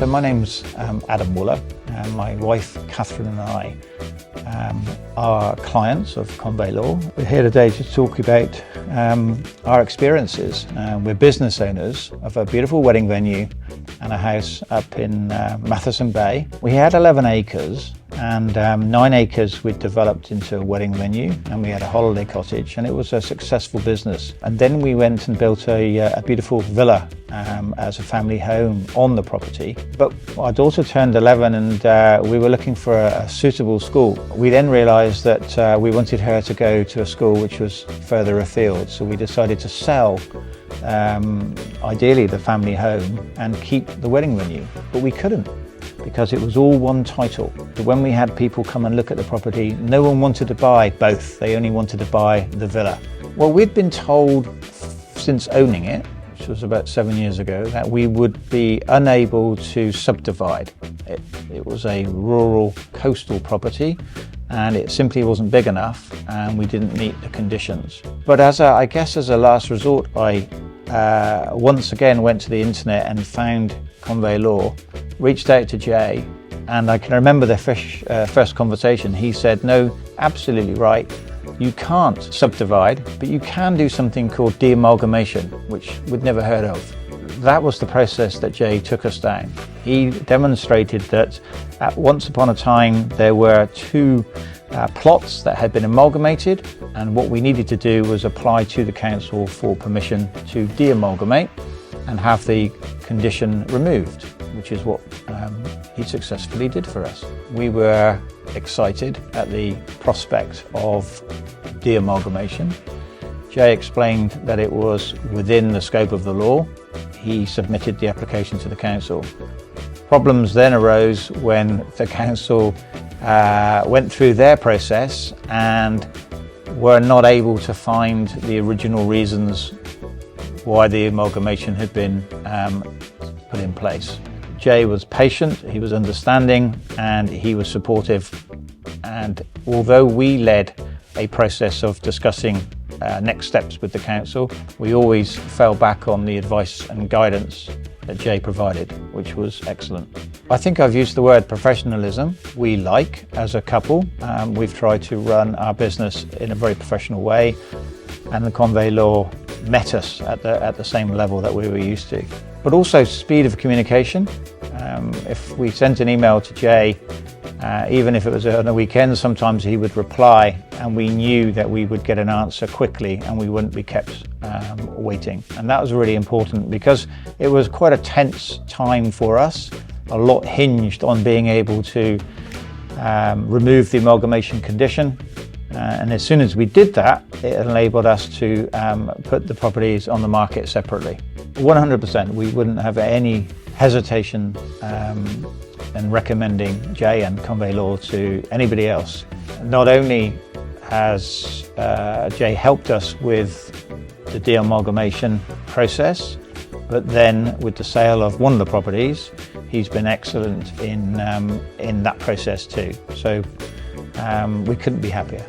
So my name's Adam Wooler, and my wife Catherine and I are clients of Convey Law. We're here today to talk about our experiences. We're business owners of a beautiful wedding venue and a house up in Matheson Bay. We had 11 acres and 9 acres we'd developed into a wedding venue, and we had a holiday cottage, and it was a successful business. And then we went and built a beautiful villa as a family home on the property. But our daughter turned 11 and we were looking for a suitable school. We then realised that we wanted her to go to a school which was further afield, so we decided to sell ideally the family home and keep the wedding venue. But we couldn't, because it was all one title. When we had people come and look at the property, no one wanted to buy both, they only wanted to buy the villa. Well, we'd been told since owning it, which was about 7 years ago, that we would be unable to subdivide. It was a rural coastal property and it simply wasn't big enough, and we didn't meet the conditions. But as a last resort, I once again went to the internet and found Convey Law, reached out to Jay, and I can remember the first conversation. He said, "No, absolutely right. You can't subdivide, but you can do something called de-amalgamation," which we'd never heard of. That was the process that Jay took us down. He demonstrated that once upon a time there were two plots that had been amalgamated, and what we needed to do was apply to the council for permission to de-amalgamate and have the condition removed, which is what he successfully did for us. We were excited at the prospect of de-amalgamation. Jay explained that it was within the scope of the law. He submitted the application to the council. Problems then arose when the council went through their process and were not able to find the original reasons why the amalgamation had been put in place. Jay was patient, he was understanding, and he was supportive. And although we led a process of discussing next steps with the council, we always fell back on the advice and guidance that Jay provided, which was excellent. I think I've used the word professionalism. We like, as a couple, we've tried to run our business in a very professional way, and the Convey Law met us at the same level that we were used to. But also speed of communication. If we sent an email to Jay, even if it was on a weekend, sometimes he would reply, and we knew that we would get an answer quickly and we wouldn't be kept waiting. And that was really important because it was quite a tense time for us. A lot hinged on being able to remove the amalgamation condition. And as soon as we did that, it enabled us to put the properties on the market separately. 100%, we wouldn't have any hesitation in recommending Jay and Convey Law to anybody else. Not only has Jay helped us with the de-amalgamation process, but then with the sale of one of the properties, he's been excellent in that process too. So we couldn't be happier.